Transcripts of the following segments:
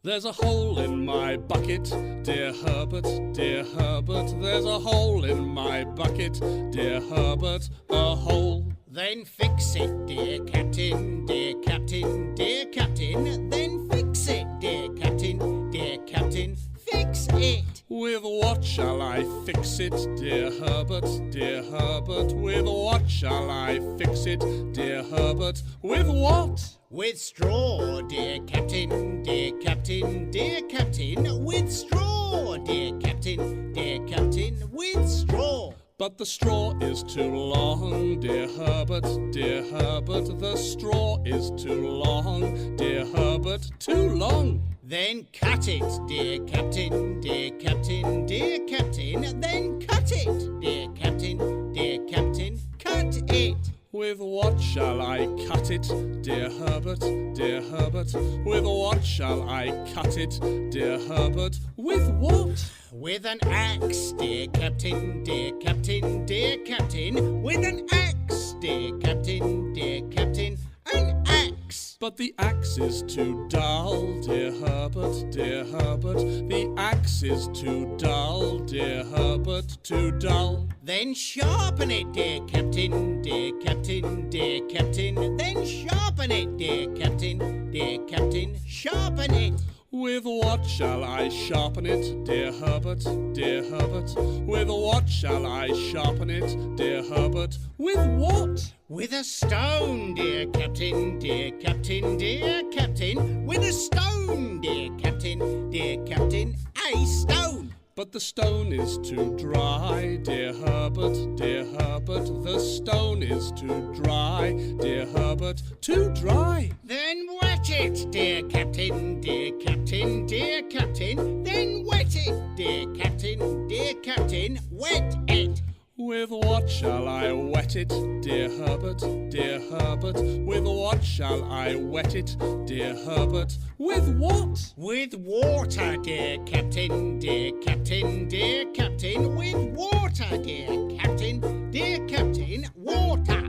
There's a hole in my bucket, dear Herbert, dear Herbert. There's a hole in my bucket, dear Herbert, a hole. Then fix it, dear Captain, dear Captain, dear Captain. Then fix it, dear Captain, dear Captain, fix it. With what shall I fix it, dear Herbert, dear Herbert? With what shall I fix it, dear Herbert? With what? With straw, dear Captain, dear Captain, dear Captain. With straw, dear Captain, dear Captain, with straw. But the straw is too long, dear Herbert, dear Herbert. The straw is too long, dear Herbert, too long. Then cut it, dear Captain, dear Captain, dear Captain. Then cut it, dear Captain, dear Captain, cut it. With what shall I cut it, dear Herbert, dear Herbert? With what shall I cut it, dear Herbert? With what? With an axe, dear Captain, dear Captain, dear Captain. With an axe, dear Captain, dear Captain, an axe. But the axe is too dull, dear Herbert, dear Herbert. The axe is too dull, dear Herbert, too dull. Then sharpen it, dear Captain, dear Captain, dear Captain. Then sharpen it, dear Captain, dear Captain, sharpen it. With what shall I sharpen it, dear Herbert, dear Herbert? With what shall I sharpen it, dear Herbert? With what? With a stone, dear Captain, dear Captain, dear Captain. With a stone, dear Captain, dear Captain, a stone. But the stone is too dry, dear Herbert, dear Herbert. The stone is too dry, dear Herbert, too dry. Then wet it, dear Captain, dear Captain, dear Captain. Then wet it, dear Captain, dear Captain, wet it. With what shall I wet it, dear Herbert, dear Herbert? With what shall I wet it, dear Herbert? With what? With water, dear Captain, dear Captain, dear Captain. With water, dear Captain, dear Captain, water.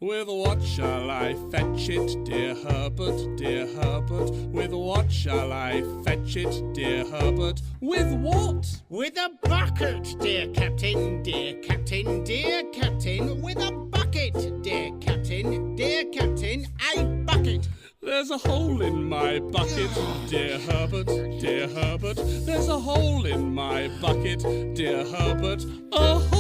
With what shall I fetch it, dear Herbert, dear Herbert? With what shall I fetch it, dear Herbert? With what? With a bucket, dear Captain, dear Captain, dear Captain. With a bucket, dear Captain, dear Captain, a bucket. There's a hole in my bucket, dear Herbert, dear Herbert. There's a hole in my bucket, dear Herbert, a hole.